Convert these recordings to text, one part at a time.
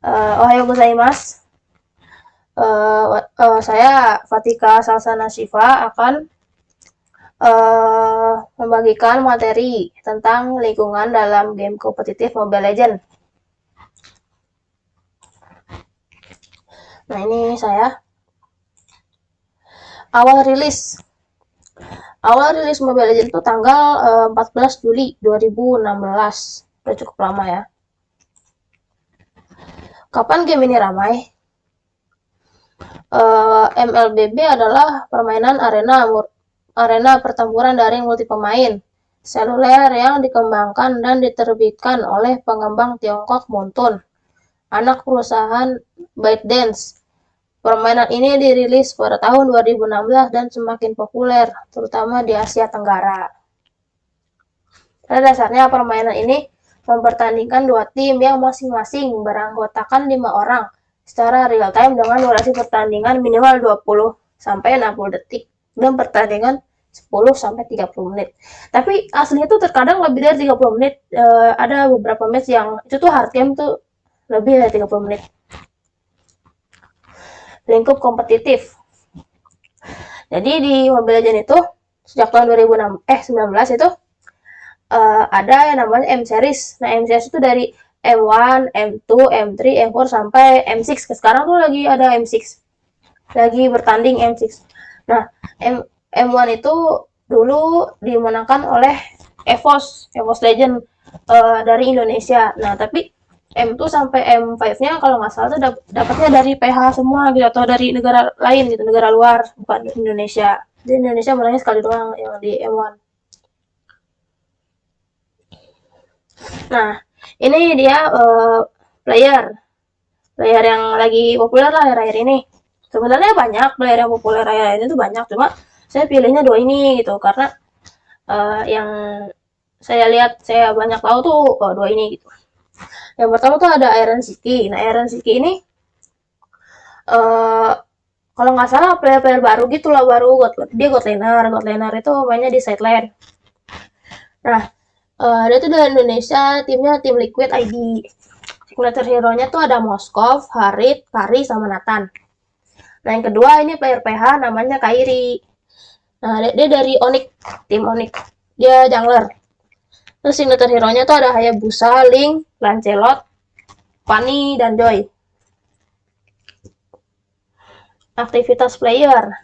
Ohayou gozaimasu. Saya Fatika Salsana Shiva akan membagikan materi tentang lingkungan dalam game kompetitif Mobile Legends. Nah, ini saya. Awal rilis Mobile Legends itu tanggal 14 Juli 2016. Udah cukup lama ya. Kapan game ini ramai? MLBB adalah permainan arena pertempuran daring multi pemain seluler yang dikembangkan dan diterbitkan oleh pengembang Tiongkok Moonton, anak perusahaan ByteDance. Permainan ini dirilis pada tahun 2016 dan semakin populer, terutama di Asia Tenggara. Pada dasarnya, permainan ini mempertandingkan dua tim yang masing-masing beranggotakan 5 orang secara real time dengan durasi pertandingan minimal 20-60 detik dan pertandingan 10-30 menit. Tapi aslinya tuh terkadang lebih dari 30 menit. Ada beberapa match yang itu tuh hard game tuh lebih dari 30 menit. Lingkup kompetitif. Jadi di Mobile Legends itu sejak tahun 2019 itu ada yang namanya M-Series. Nah, M-Series itu dari M1, M2, M3, M4 sampai M6. Sekarang tuh lagi ada M6. Lagi bertanding M6. Nah, M1 itu dulu dimenangkan oleh EVOS Legend dari Indonesia. Nah, tapi M2 sampai M5-nya kalau nggak salah tuh dapatnya dari PH semua gitu, atau dari negara lain gitu, negara luar, bukan Indonesia. Di Indonesia menangnya sekali doang yang di M1. Nah, ini dia player yang lagi populer lah akhir-akhir ini. Sebenarnya banyak player yang populer akhir-akhir ini tuh banyak, cuma saya pilihnya dua ini gitu karena yang saya lihat saya banyak tahu tuh dua ini gitu. Yang pertama tuh ada Iron City. Nah, Iron City ini kalau nggak salah player-player baru gitu lah, baru dia God laner itu mainnya di side lane. Nah, dia tuh dari Indonesia, timnya tim Liquid ID. Signature hero-nya tuh ada Moskov, Harit, Kari, sama Nathan. Nah, yang kedua ini player PH namanya Kairi. Nah, dia dari Onyx, tim Onyx. Dia jungler. Terus signature hero-nya tuh ada Hayabusa, Link, Lancelot, Fanny, dan Joy. Aktivitas player.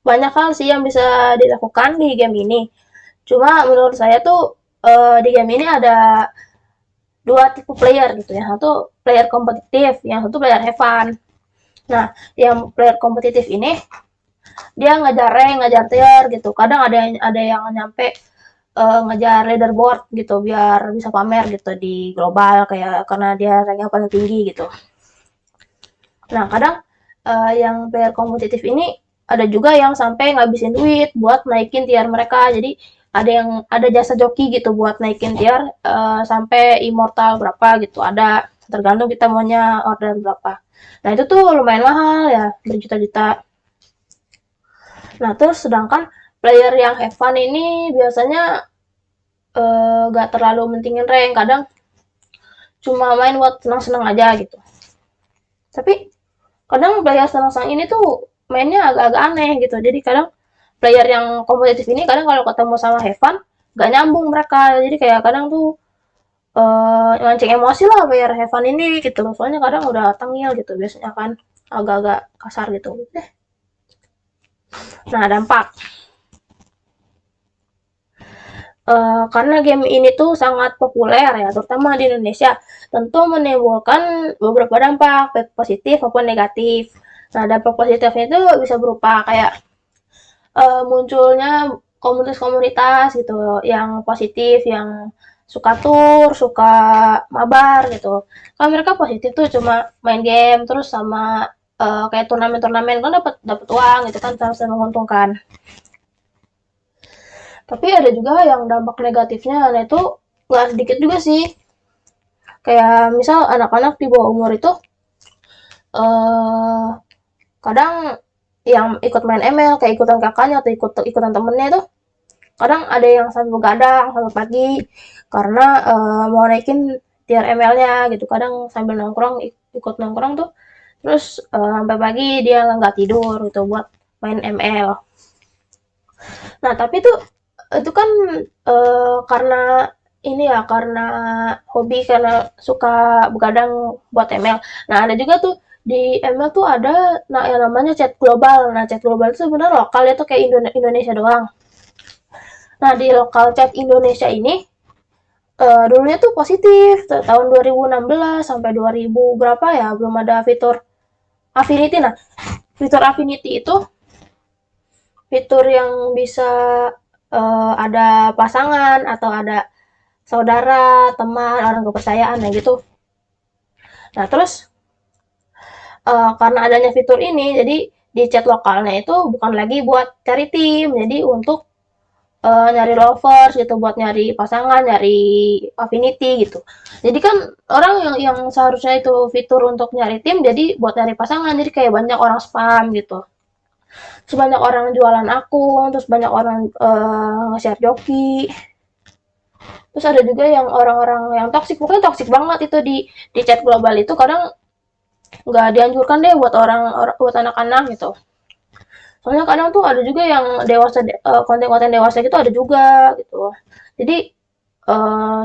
Banyak hal sih yang bisa dilakukan di game ini. Cuma menurut saya tuh di game ini ada dua tipe player gitu ya. Satu player kompetitif, yang satu player have fun. Nah, yang player kompetitif ini dia ngejar rank, ngejar tier gitu. Kadang ada yang nyampe ngejar leaderboard gitu biar bisa pamer gitu di global kayak karena dia ranknya paling tinggi gitu. Nah, kadang yang player kompetitif ini ada juga yang sampai ngabisin duit buat naikin tier mereka. Jadi ada jasa joki gitu buat naikin tier sampai immortal berapa gitu. Ada tergantung kita maunya order berapa. Nah, itu tuh lumayan mahal ya, berjuta-juta. Nah, terus sedangkan player yang have fun ini biasanya gak terlalu mentingin rank, kadang cuma main buat senang-senang aja gitu. Tapi kadang player senang-senang ini tuh mainnya agak-agak aneh gitu. Jadi kadang player yang kompetitif ini kadang kalau ketemu sama have fun gak nyambung mereka. Jadi kayak kadang tuh mancing emosi lah player have fun ini gitu. Soalnya kadang udah tengil gitu biasanya kan, agak-agak kasar gitu. Nah, dampak. Karena game ini tuh sangat populer ya, terutama di Indonesia, tentu menimbulkan beberapa dampak, baik positif maupun negatif. Nah, dampak positifnya itu bisa berupa kayak munculnya komunitas-komunitas gitu yang positif, yang suka tur, suka mabar gitu. Kan mereka positif tuh cuma main game terus sama kayak turnamen-turnamen kan dapat uang gitu kan, sangat menguntungkan. Tapi ada juga yang dampak negatifnya, nah itu nggak sedikit juga sih. Kayak misal anak-anak di bawah umur itu eh kadang yang ikut main ML kayak ikutan kakaknya atau ikutan temennya itu kadang ada yang sampai begadang sampai pagi karena mau naikin tier ML-nya gitu. Kadang sambil nongkrong, ikut nongkrong tuh, terus sampai pagi dia nggak tidur gitu buat main ML. Nah, tapi tuh itu kan karena ini ya, karena hobi, karena suka begadang buat ML. Nah, ada juga tuh di ML tuh ada yang namanya chat global. Nah, chat global itu sebenarnya lokal ya, tuh kayak Indonesia doang. Nah, di lokal chat Indonesia ini dulunya tuh positif tahun 2016 sampai 2000 berapa ya, belum ada fitur Affinity. Nah, fitur Affinity itu fitur yang bisa ada pasangan atau ada saudara, teman, orang kepercayaan ya gitu. Nah, terus karena adanya fitur ini, jadi di chat lokalnya itu bukan lagi buat cari tim, jadi untuk nyari lovers gitu, buat nyari pasangan, nyari affinity gitu. Jadi kan orang yang seharusnya itu fitur untuk nyari tim, jadi buat nyari pasangan, jadi kayak banyak orang spam gitu. Terus banyak orang jualan akun, terus banyak orang nge-share joki. Terus ada juga yang orang-orang yang toksik, pokoknya toksik banget itu di chat global itu. Kadang nggak dianjurkan deh buat buat anak-anak gitu. Soalnya kadang tuh ada juga yang dewasa, konten-konten dewasa gitu ada juga gitu. Jadi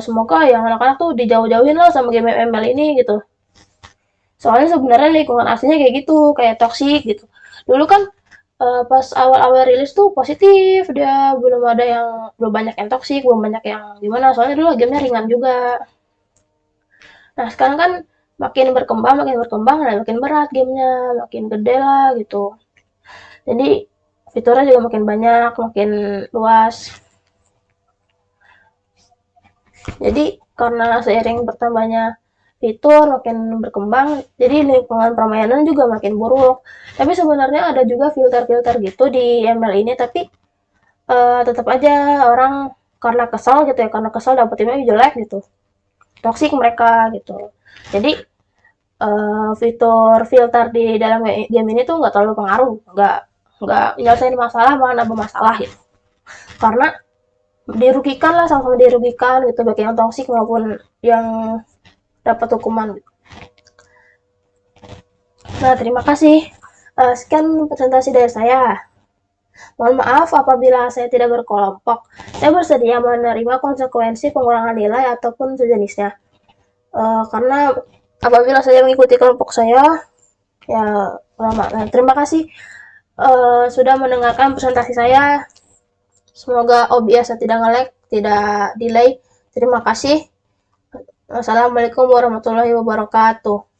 semoga yang anak-anak tuh dijauh-jauhin lah sama game ML ini gitu. Soalnya sebenarnya lingkungan aslinya kayak gitu, kayak toksik gitu. Dulu kan pas awal-awal rilis tuh positif, dia belum banyak yang toksik, belum banyak yang gimana. Soalnya dulu gamenya ringan juga. Nah, sekarang kan makin berkembang, dan makin berat gamenya, makin gede lah gitu. Jadi fiturnya juga makin banyak, makin luas. Jadi karena seiring bertambahnya fitur makin berkembang, jadi lingkungan permainan juga makin buruk. Tapi sebenarnya ada juga filter-filter gitu di ML ini, tapi tetap aja orang karena kesal gitu ya, karena kesal dapetinnya jelek gitu, toksik mereka gitu. Jadi fitur filter di dalam game ini tuh nggak terlalu pengaruh, nggak nyelesain masalah, malah nambah masalah gitu. Karena dirugikan lah, sama-sama dirugikan gitu, baik yang toksik maupun yang dapat hukuman gitu. Nah, terima kasih. Sekian presentasi dari saya. Mohon maaf apabila saya tidak berkelompok. Saya bersedia menerima konsekuensi pengurangan nilai ataupun sejenisnya. Karena apabila saya mengikuti kelompok saya, ya lama. Nah, terima kasih sudah mendengarkan presentasi saya. Semoga OBS tidak nge-lag, tidak delay. Terima kasih. Wassalamualaikum warahmatullahi wabarakatuh.